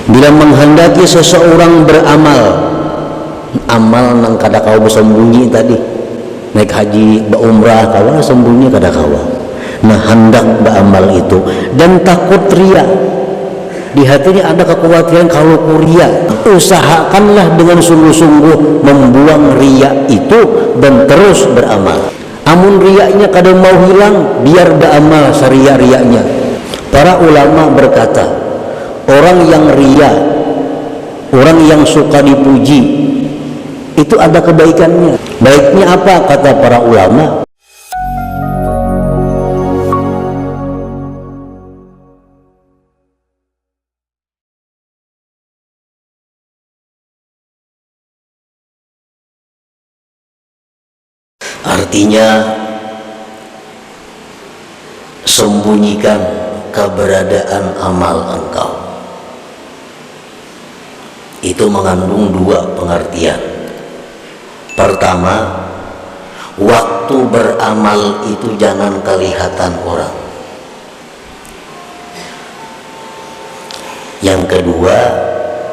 Bila menghendaki seseorang beramal, amal nang kada kau bersembunyi tadi, naik haji, berumrah, kawa sembunyi kada kawa. Nah, hendak beramal itu dan takut ria. Di hatinya ada kekhawatiran kalau ria, usahakanlah dengan sungguh-sungguh membuang ria itu dan terus beramal. Amun riaknya kadang mau hilang, biar beramal seria-riaknya. Para ulama berkata, orang yang ria, orang yang suka dipuji, itu ada kebaikannya. Baiknya apa kata para ulama? Artinya sembunyikan keberadaan amal engkau. Itu mengandung dua pengertian. Pertama, waktu beramal itu jangan kelihatan orang. Yang kedua,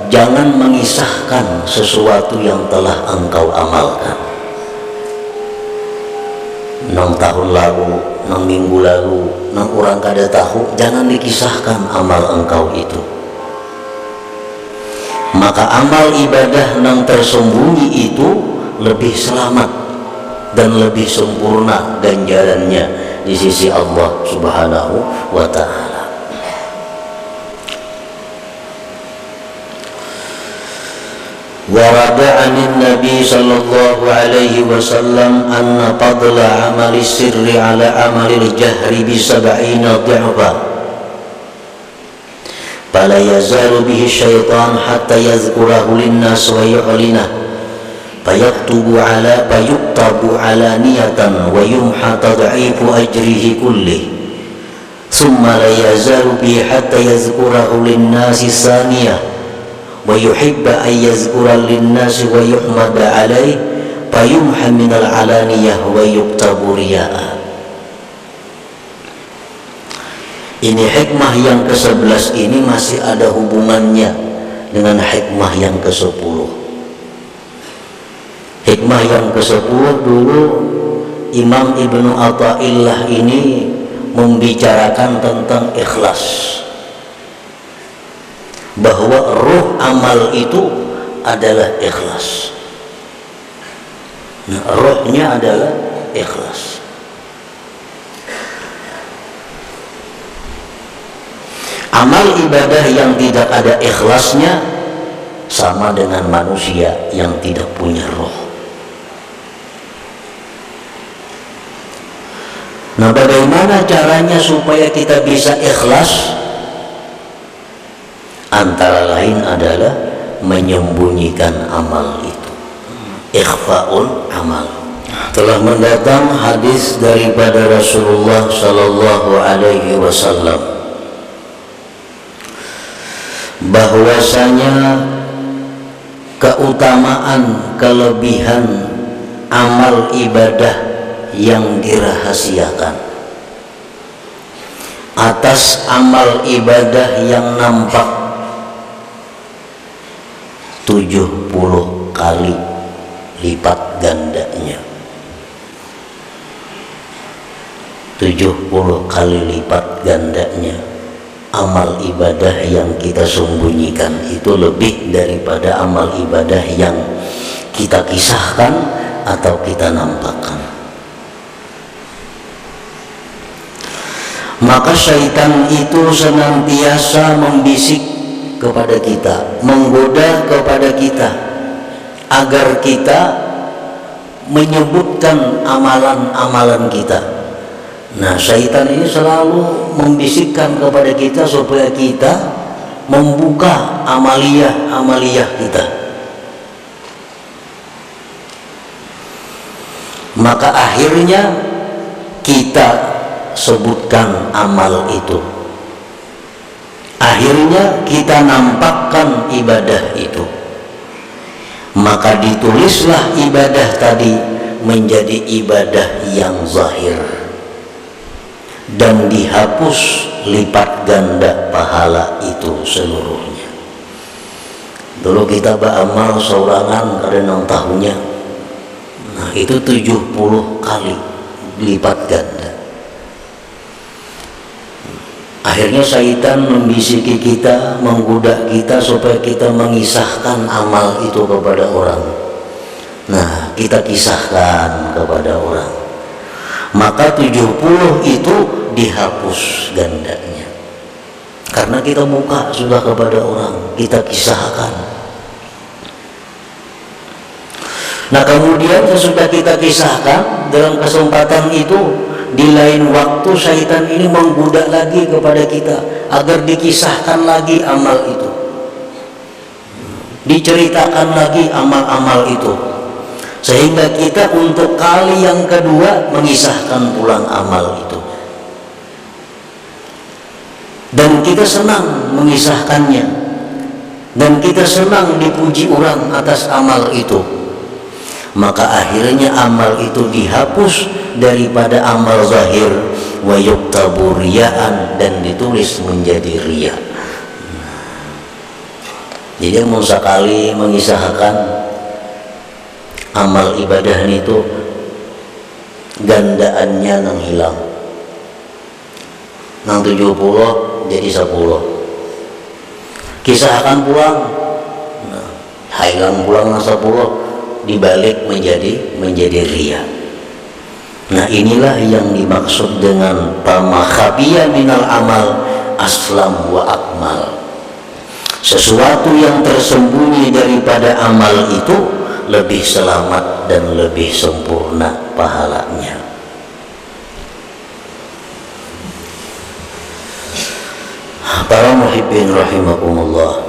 jangan mengisahkan sesuatu yang telah engkau amalkan. 6 tahun lalu, 6 minggu lalu, 6 orang kada tahu, jangan dikisahkan amal engkau itu. Maka amal ibadah yang tersembunyi itu lebih selamat dan lebih sempurna ganjarannya di sisi Allah Subhanahu wa ta'ala. Warada anin Nabi sallallahu alaihi wasallam anna fadla amali sirri ala amali jahri bi 70 dha'fa fala yazalu bihi syaitan hatta yazkurahu linnas wa yu'linah fayaktubu ala niyatan wa yumha tad'ifu ajrihi kullih thumma la yazalu bihi hatta yazkurahu linnasi saniyah wa yuhibba an yazkura linnasi wa yuhmada alaih fayumha minal alaniyah wa yuktabu riya'a. Ini hikmah yang ke-11 ini masih ada hubungannya dengan hikmah yang ke-10. Hikmah yang ke-10 dulu Imam Ibnu Athaillah ini membicarakan tentang ikhlas, bahwa ruh amal itu adalah ikhlas. Nah, ruhnya adalah ikhlas. Amal ibadah yang tidak ada ikhlasnya sama dengan manusia yang tidak punya roh. Nah, bagaimana caranya supaya kita bisa ikhlas? Antara lain adalah menyembunyikan amal itu, ikhfaul amal. Telah mendatang hadis daripada Rasulullah sallallahu alaihi wasallam bahwasanya keutamaan kelebihan amal ibadah yang dirahasiakan atas amal ibadah yang nampak 70 kali lipat gandanya. 70 kali lipat gandanya amal ibadah yang kita sembunyikan itu lebih daripada amal ibadah yang kita kisahkan atau kita nampakkan. Maka syaitan itu senantiasa membisik kepada kita, menggoda kepada kita agar kita menyebutkan amalan-amalan kita. Nah, syaitan ini selalu membisikkan kepada kita supaya kita membuka amaliyah kita. Maka akhirnya kita sebutkan amal itu. Akhirnya kita nampakkan ibadah itu. Maka ditulislah ibadah tadi menjadi ibadah yang zahir dan dihapus lipat ganda pahala itu seluruhnya. Dulu kita beramal seorangan karena 6 tahunnya. Nah itu 70 kali lipat ganda. Akhirnya syaitan membisiki kita, menggoda kita supaya kita mengisahkan amal itu kepada orang. Nah kita kisahkan kepada orang, maka 70 itu dihapus gandanya. Karena kita buka sudah kepada orang, kita kisahkan. Nah kemudian sesudah kita kisahkan, dalam kesempatan itu di lain waktu syaitan ini menggoda lagi kepada kita agar dikisahkan lagi amal itu, diceritakan lagi amal-amal itu, sehingga kita untuk kali yang kedua mengisahkan pulang amal itu. Dan kita senang mengisahkannya, dan kita senang dipuji orang atas amal itu. Maka akhirnya amal itu dihapus daripada amal zahir, wa yuktabu riya'an, dan ditulis menjadi riya. Jadi mau sekali mengisahkan amal ibadah itu, gandaannya nang hilang, nang 70 jadi 10. Kisahkan pulang, nah, hilang pulang nang 10, dibalik menjadi riya. Nah inilah yang dimaksud dengan pamakhabiya minal amal aslam wa akmal. Sesuatu yang tersembunyi daripada amal itu lebih selamat dan lebih sempurna pahalanya. Para muhibbin rahimakumullah,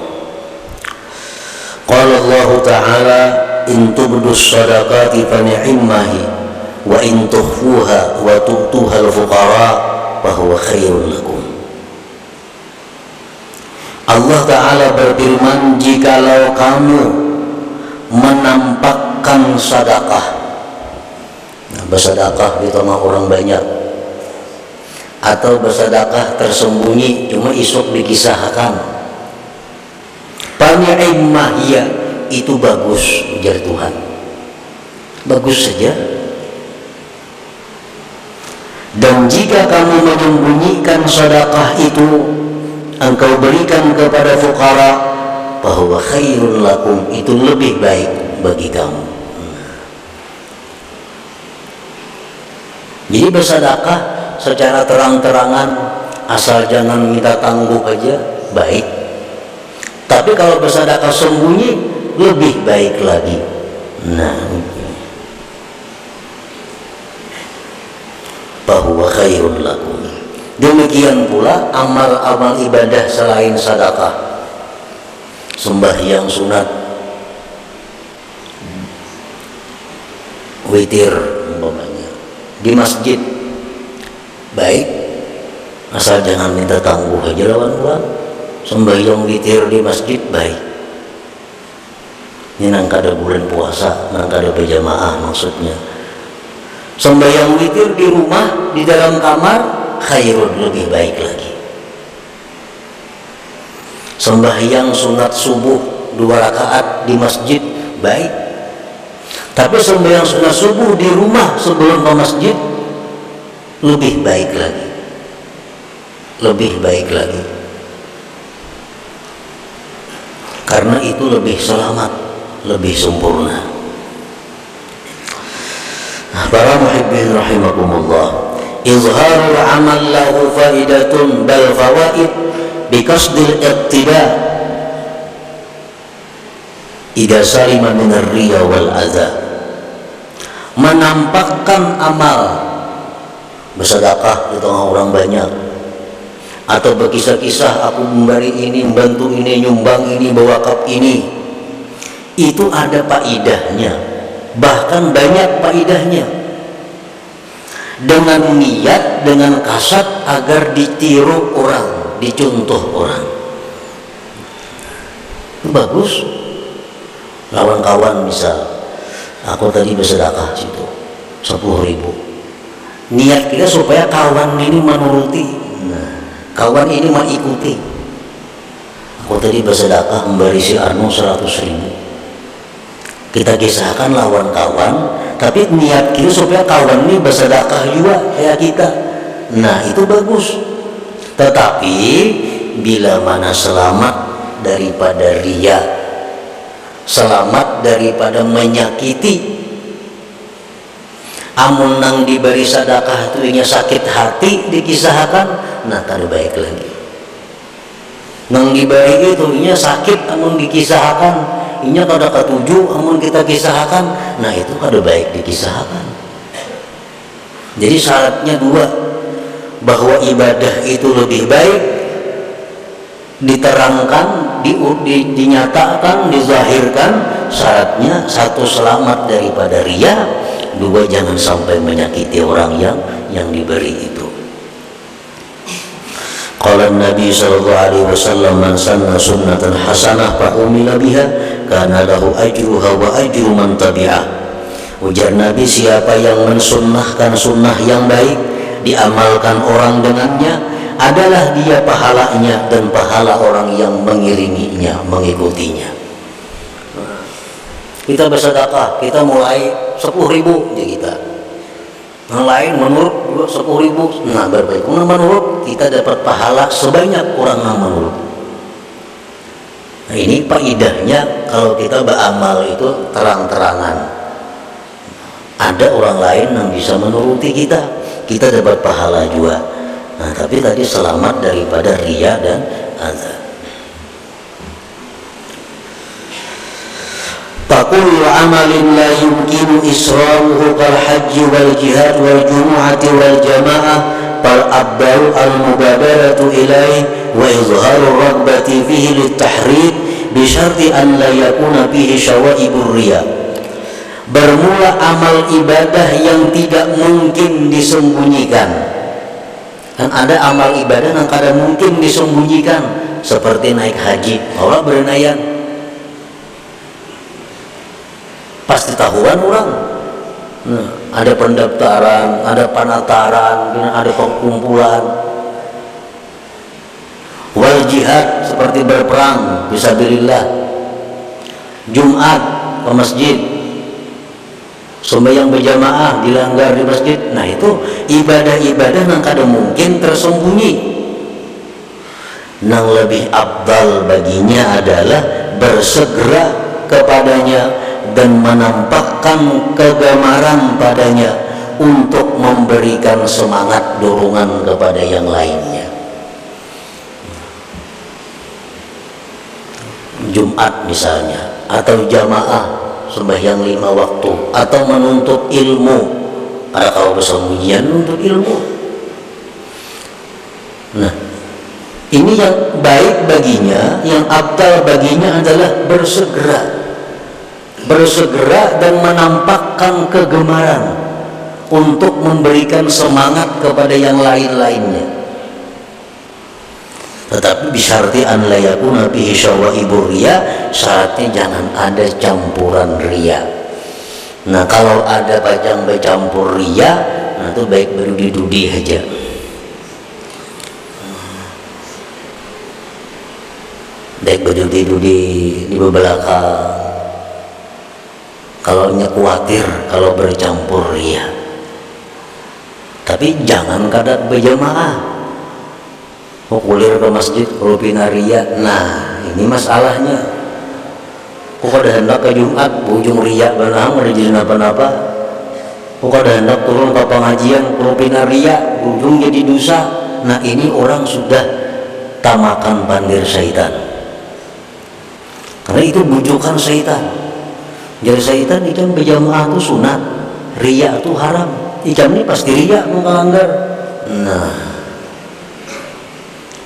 qala Allah Ta'ala, in tubdus sadaqati fa ni'mahi wa in tukhfuha wa tu'tuha al-fuqara fa huwa khairul lakum. Allah Ta'ala berfirman, jikalau kamu menampakkan sedekah, nah, bersedekah di tengah orang banyak, atau bersedekah tersembunyi cuma isuk dikisahkan, fa ni'mahiya, itu bagus, ujar Tuhan, bagus saja. Dan jika kamu menyembunyikan sedekah itu, engkau berikan kepada fuqara, bahwa khairul lakum, itu lebih baik bagi kamu. Jadi bersedekah secara terang-terangan, asal jangan minta tangguh aja, baik. Tapi kalau bersedekah sembunyi, lebih baik lagi. Nah, bahwa khairul lakum. Demikian pula amal-amal ibadah selain sedekah, sembahyang sunat, witir umpamanya di masjid, baik, asal jangan minta tangguh aja lawan uang. Sembahyang witir di masjid baik. Ini nang kada bulan puasa, nang kada berjamaah maksudnya. Sembahyang witir di rumah, di dalam kamar, khairun, lebih baik lagi. Sembahyang sunat subuh 2 rakaat di masjid baik. Tapi sembahyang sunat subuh di rumah sebelum ke masjid lebih baik lagi. Lebih baik lagi. Karena itu lebih selamat, lebih sempurna. Para muhibbin rahimakumullah, izharul amal lahu faidatun bal fawaid biqasdil iqtida idza salima min ar-riya wal adza. Menampakkan amal, bersedekah di tengah orang banyak, atau berkisah-kisah aku memberi ini, membantu ini, nyumbang ini, berwakaf ini, itu ada faidahnya, bahkan banyak faidahnya, dengan niat, dengan kasat agar ditiru orang, dicontoh orang. Itu bagus. Kawan-kawan misal, aku tadi bersedekah situ 10.000, niat kita supaya kawan ini menuruti, kawan ini mengikuti. Aku oh tadi bersedekah memberi si Arno 100.000, kita kisahkan lawan kawan, tapi niat kita supaya kawan ini bersedekah juga kayak kita. Nah itu bagus. Tetapi bila mana selamat daripada riya, selamat daripada menyakiti, amun nang diberi sedekah itu inya sakit hati dikisahkan, nah kada baik lagi. Nang diberi itu inya sakit amun dikisahkan, inya kada ketuju amun kita kisahkan, nah itu kada baik dikisahkan. Jadi syaratnya dua, bahwa ibadah itu lebih baik diterangkan, dinyatakan, dizahirkan. Syaratnya satu, selamat daripada riya, dua, jangan sampai menyakiti orang yang diberi itu. Qala Nabi sallallahu alaihi wasallam, man sanna sunnatan hasanah fa umila biha kana lahu ajruha wa ajru man tabi'ah. Ujar Nabi, siapa yang mensunnahkan sunnah yang baik, diamalkan orang dengannya, adalah dia pahalanya dan pahala orang yang mengiringinya, mengikutinya. Kita bersedekah, kita mulai 10.000 ya kita. Yang lain menurut juga 10.000, nah berbaik. Kalau menurut kita dapat pahala sebanyak orang yang menurut. Nah ini faedahnya kalau kita beramal itu terang-terangan. Ada orang lain yang bisa menuruti kita, kita dapat pahala juga. Nah tapi tadi selamat daripada riya dan azab. Fakul amalin la yumkinu israruhu kal haji wal jihad wal jumu'ati wal jamaah fal abdalu al mubadaratu ilaih wa izharu ragbati fihi littahrid bisyarti an la yakuna fihi syawaibur riya. Bermula amal ibadah yang tidak mungkin disembunyikan. Kan ada amal ibadah yang kada mungkin disembunyikan, seperti naik haji, orang berenayan pasti tahuan orang. Nah, ada pendaftaran, ada penataran, ada pengkumpulan. Wal jihad seperti berperang fisabilillah. Jumat ke masjid, sembahyang berjamaah dilanggar di masjid. Nah itu ibadah-ibadah yang kada mungkin tersembunyi. Yang lebih abdal baginya adalah bersegera kepadanya dan menampakkan kegemaran padanya untuk memberikan semangat dorongan kepada yang lainnya. Jumat misalnya, atau jamaah sembahyang 5 waktu, atau menuntut ilmu. Ada kalau bersembunyian menuntut ilmu. Nah ini yang baik baginya, yang abdal baginya adalah bersegera dan menampakkan kegemaran untuk memberikan semangat kepada yang lain-lainnya. Tetapi bisyarti an la yakuna fihi syawaibur riya, syaratnya jangan ada campuran riya. Nah kalau ada bercampur riya, nah itu baik berudi-dudi aja. Baik berudi-dudi di belakang. Kalau nya khawatir kalau bercampur riya. Tapi jangan kada berjamaah. Kulir ke masjid rupina riya. Nah ini masalahnya. Kok kada hendak ke Jumat ujung riya banang ada jadi napa-napa. Kok kada hendak turun ke pengajian rupina riya ujung jadi dosa. Nah ini orang sudah tamakan pandir syaitan. Karena itu bujukan syaitan. Jadi syaitan ikam berjamaah itu sunat, riya itu haram. Ikam ini pasti riya melanggar. Nah,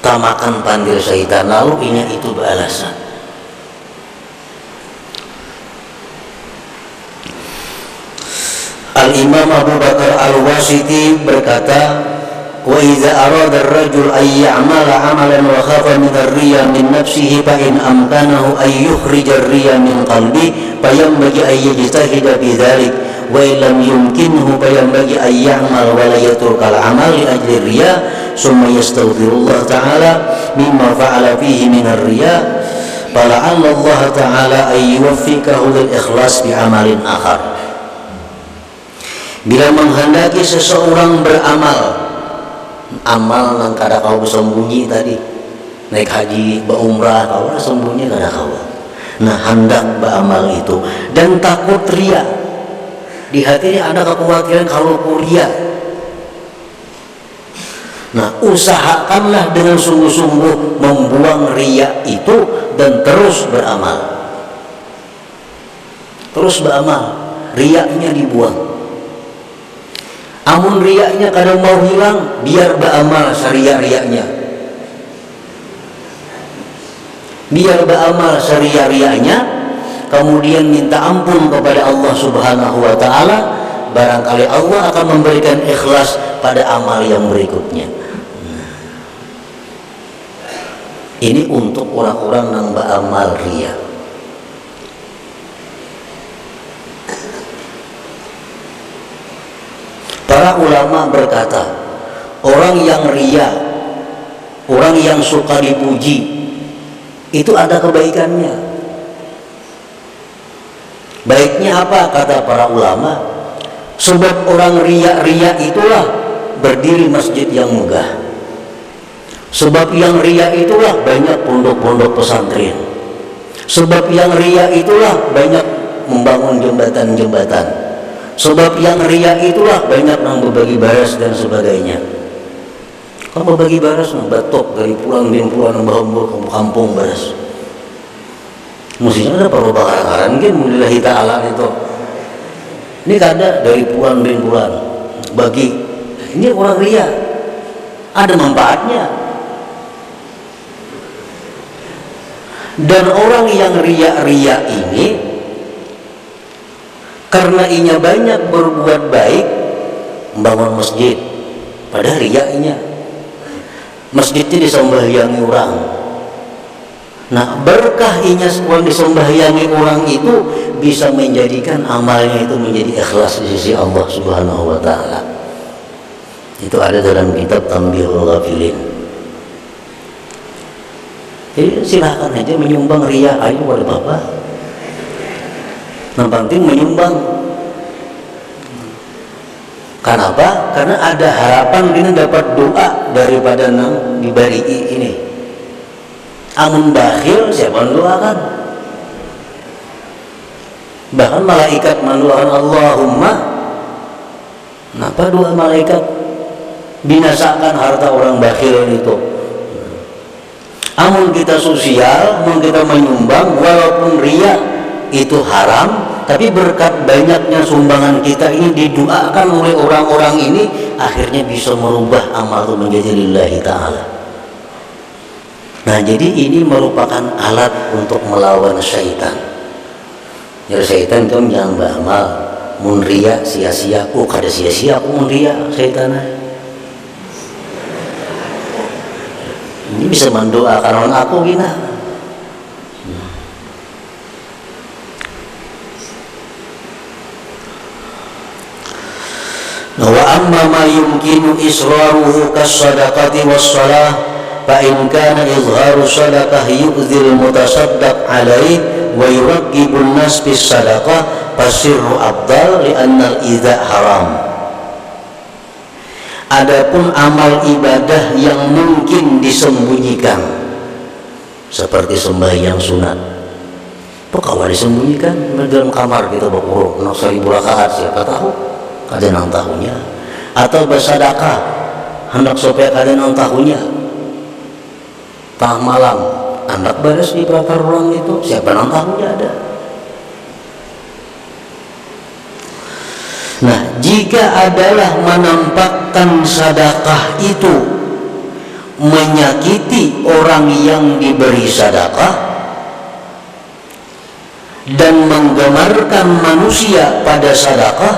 tamakan pandir syaitan, lalu ini itu beralasan. Al-Imam Abu Bakar Al-Wasiti berkata, wa idza arada ar-rajul ay ya'mala 'amalan wa khafa min ar-riya min nafsihi fa in amkanahu ay yukhrija ar-riya min qalbi fa yanbaghi ay yajtahida bi dhalik wa in lam yumkinhu fa yanbaghi ay ya'mal wa la yatruka al-'amal li ajli ar-riya summa yastaghfirullah ta'ala mimma fa'ala fihi min ar-riya fala'alla Allah Ta'ala ayyuwaffiqahu lil ikhlas bi amalin akhar. Bila menghendaki seseorang beramal, amal nang kada kau sembunyi tadi, naik haji, berumrah, kau sembunyi kada kau. Nah, hendak beramal itu dan takut ria. Di hatinya ada kekhawatiran kalau ria. Nah, usahakanlah dengan sungguh-sungguh membuang ria itu dan terus beramal. Terus beramal, riaknya dibuang. Amun riaknya kadang mau hilang, biar beramal syariah-riaknya. Biar beramal syariah-riaknya, kemudian minta ampun kepada Allah Subhanahu wa Ta'ala. Barangkali Allah akan memberikan ikhlas pada amal yang berikutnya. Ini untuk orang-orang yang beramal riya. Para ulama berkata, orang yang riya, orang yang suka dipuji, itu ada kebaikannya. Baiknya apa kata para ulama? Sebab orang riya itulah berdiri masjid yang megah. Sebab yang riya itulah banyak pondok-pondok pesantren. Sebab yang riya itulah banyak membangun jembatan-jembatan. Sebab yang riya itulah banyak yang berbagi baras dan sebagainya. Kalau berbagi baras, batok dari pulang bin pulang bawa kampung baras. Mestinya ada perlu bakaran kan mulillahi ta'ala itu. Ini kada dari pulang bin pulang bagi. Ini orang riya. Ada manfaatnya. Dan orang yang riya-riya ini, karena inya banyak berbuat baik, membangun masjid, pada riaknya masjidnya disembahyangi orang. Nah, berkah inya uang disembahyangi orang itu bisa menjadikan amalnya itu menjadi ikhlas di sisi Allah Subhanahu wa Ta'ala. Itu ada dalam kitab Tanbihul Ghafilin. Jadi silakan aja menyumbang riya, ayo kepada Bapak. Yang penting menyumbang. Kenapa? Karena ada harapan kita dapat doa daripada nang diberi ini. Amun bakhil siapa mendoakan? Bahkan malaikat mendoakan Allahumma. Kenapa doa malaikat? Binasakan harta orang bakhil itu. Amun kita sosial, amun kita menyumbang, walaupun riya itu haram, tapi berkat banyaknya sumbangan kita ini didoakan oleh orang-orang ini, akhirnya bisa merubah amal itu menjadi lillahi ta'ala. Nah, jadi ini merupakan alat untuk melawan syaitan. Jadi syaitan itu jangan beramal, mun riya sia-sia, kada sia-sia aku mun riya syaitan. Ini bisa mendoakan orang aku gina. Wa amma ma yumkinu israruhu kas-sadaqati was-salah fa in kana izharu sadaqah yu'dhil mutasaddaq alaihi wa yuraggibun nas bis sadaqah fasirru afdal li anna al-idha haram. Adapun amal ibadah yang mungkin disembunyikan seperti sembahyang sunat, kalau disembunyikan dalam kamar kita berkurung 1000 rakaat, siapa tahu kada nang tahunya. Atau bersedekah hendak supaya kada nang tahunya. Tengah malam hendak beres di belakang ruang itu, siapa nang tahunya ada. Nah, jika adalah menampakkan sedekah itu menyakiti orang yang diberi sedekah dan menggemarkan manusia pada sedekah,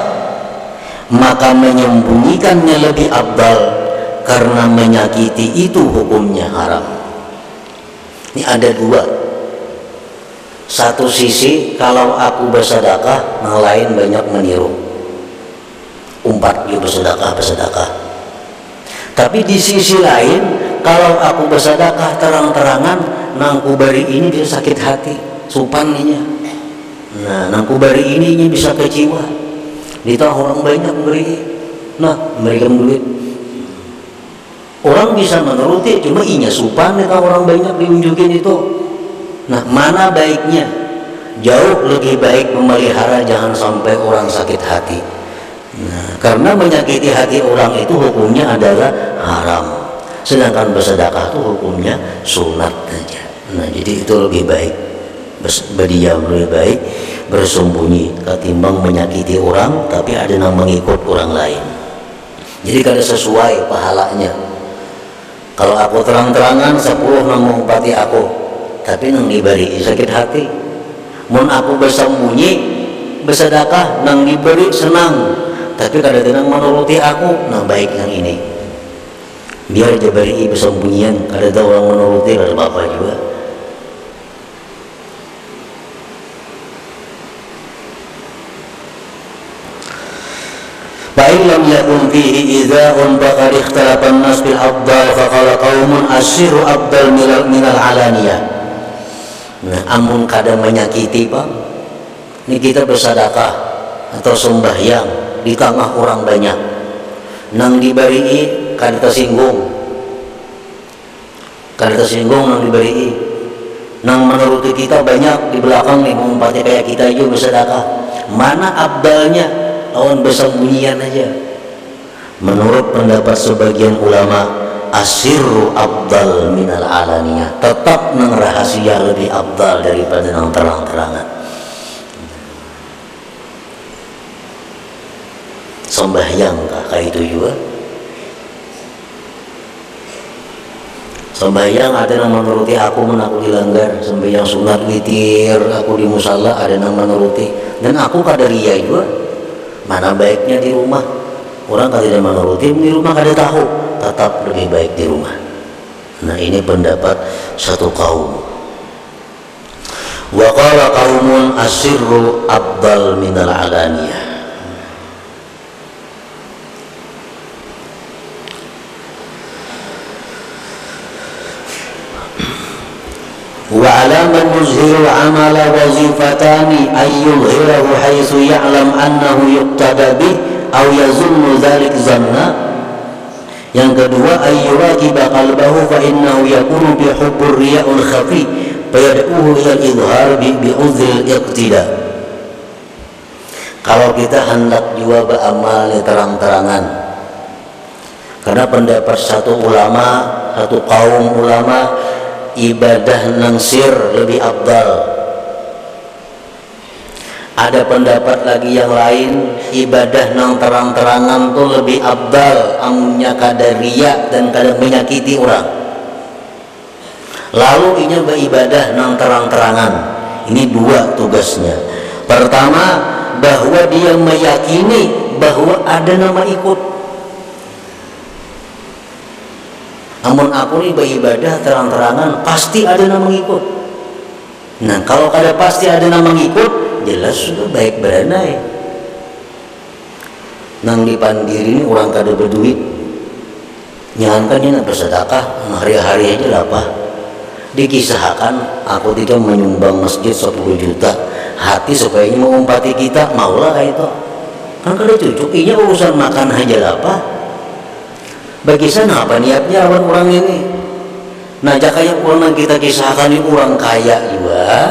maka menyembunyikannya lebih afdal karena menyakiti itu hukumnya haram. Ini ada dua. Satu sisi kalau aku bersedekah, yang lain banyak meniru. Umpat dia bersedekah. Tapi di sisi lain, kalau aku bersedekah terang-terangan, yang nangku bari ini bisa sakit hati supaninya. Nah nangku bari ininya bisa kecewa. Ditah orang banyak beri, nah memberikan duit. Orang bisa menuruti, cuma inya supan ditah orang banyak diunjukin itu. Nah mana baiknya? Jauh lebih baik memelihara, jangan sampai orang sakit hati. Nah, karena menyakiti hati orang itu hukumnya adalah haram, sedangkan bersedekah itu hukumnya sunat saja. Nah jadi itu lebih baik berdiam, lebih baik bersembunyi ketimbang menyakiti orang tapi ada yang mengikut orang lain. Jadi kada sesuai pahalanya. Kalau aku terang-terangan 10 nang mengumpati aku, tapi nang diberi sakit hati. Mun aku bersembunyi bersedekah nang diberi senang, tapi kada tenang menuruti aku, nah baik yang ini. Biar dia beri bersembunyian, kada ada orang menuruti, kada apa-apa juga. Fa in lam yakun fihi idza'un faqad ikhtalafa an-nas bil afdal fa qala qaumun asyiru afdal minal alaniyah. Nah, amun kada menyakiti Pak, ini kita bersedekah atau sembahyang di tengah orang banyak, nang diberi kada tersinggung, nang diberi, nang menuruti kita banyak di belakang nih mengumpati kayak kita aja bersedekah. Mana abdalnya? Lawan bersembunyian aja. Menurut pendapat sebagian ulama, asirru abdal minal alaniyah, tetap nang rahasia lebih abdal daripada nang terang-terangan. Sembahyang kakak itu juga. Sembahyang ada yang menuruti aku, aku dilanggar. Sembahyang sunat witir aku di musala ada yang menuruti, dan aku kadaria juga. Mana baiknya di rumah? Orang kada tidak menuruti, di rumah kada tahu, tetap lebih baik di rumah. Nah ini pendapat satu kaum. Wa qala qaumun asirru afdal minal alaniyah. Wa alaman yuzhiru amala wazifatani ay yuzhirahu haitsu ya'lam annahu yuqtada bih aw yazunnu dzalik zanna. Yang kedua ayyuraqiba qalbahu fa innahu yakunu bi hubbur riya'ul khafi fa yad'uhu ila al-idhar bi uzril iqtida. Kalau kita hendak juga beramal terang-terangan, karena pendapat satu ulama, satu kaum ulama, ibadah nang sir lebih afdal. Ada pendapat lagi yang lain, ibadah nang terang-terangan tuh lebih afdal, amunnya kada riya dan kada menyakiti orang. Lalu inya beribadah nang terang-terangan. Ini dua tugasnya. Pertama, bahwa dia meyakini bahwa ada nama ikut. Amun aku nih beribadah terang-terangan, pasti ada nama ngikut. Nah kalau kada pasti ada nama ngikut, jelas sudah baik beranai. Nang dipandiri ini orang kada berduit, nyangankannya nak bersedekah hari-hari aja lah apa. Dikisahkan aku tidak menyumbang masjid 10 juta, hati supaya mengumpati kita, maulah itu. Kan kada cucuk, inya urusan makan aja lah apa. Bagi sana apa niatnya orang ini? Nah jika yang orang yang kita kisahkan ini orang kaya juga,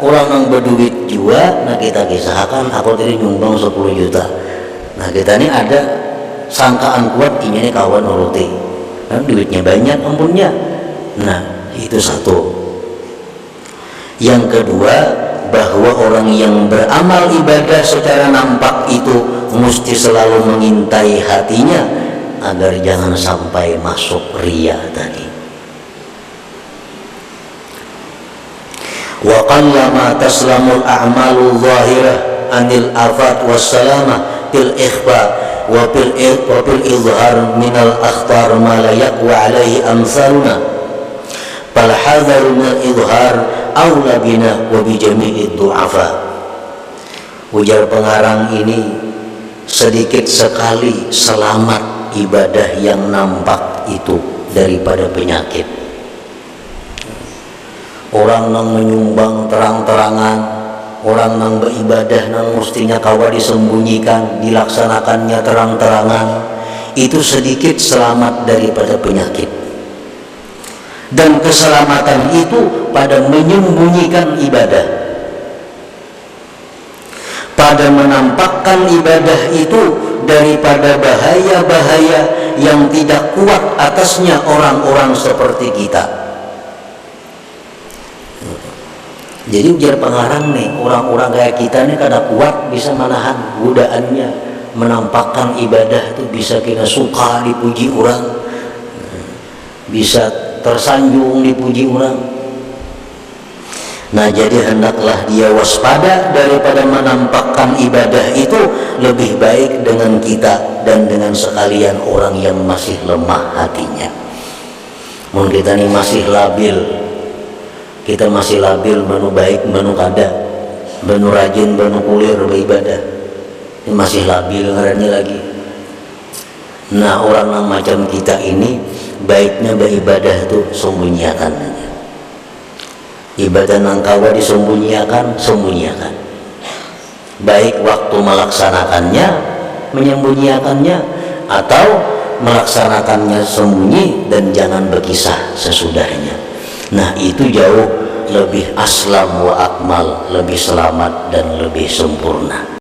orang yang berduit juga, nah kita kisahkan aku tadi nyumbang 10 juta. Nah kita ini ada sangkaan kuat, ini kawan nuruti, kan duitnya banyak ampunnya. Nah itu satu. Yang kedua, bahwa orang yang beramal ibadah secara nampak itu mesti selalu mengintai hatinya, agar jangan sampai masuk riya tadi. Wa qallama taslamul a'malu zahirah anil afat wassalamah fil ikhfa wa fil izhar minal akhtar ma la yaqwa alaihi amsaluna fal hadar minal izhar awla bina wa bi jami'id du'afa. Ujar pengarang ini, sedikit sekali selamat ibadah yang nampak itu daripada penyakit. orang nang menyumbang terang-terangan, orang nang beribadah nang mestinya kawa disembunyikan, dilaksanakannya terang-terangan, itu sedikit selamat daripada penyakit. Dan keselamatan itu pada menyembunyikan ibadah, pada menampakkan ibadah itu daripada bahaya-bahaya yang tidak kuat atasnya orang-orang seperti kita. Jadi ujar pengarang nih, orang-orang kayak kita nih kada kuat bisa menahan godaannya, menampakkan ibadah itu bisa kita suka dipuji orang, bisa tersanjung dipuji orang. Nah, jadi hendaklah dia waspada daripada menampakkan ibadah itu, lebih baik dengan kita dan dengan sekalian orang yang masih lemah hatinya. Mun kita nih masih labil, kita masih labil, menu baik menu kada, menu rajin menu kulir beribadah, ini masih labil ngarannya lagi. Nah, orang yang macam kita ini baiknya beribadah itu sembunyikan. Ibadah nang kawa disembunyikan, sembunyikan. Baik waktu melaksanakannya, menyembunyikannya, atau melaksanakannya sembunyi dan jangan berkisah sesudahnya. Nah, itu jauh lebih aslam wa akmal, lebih selamat dan lebih sempurna.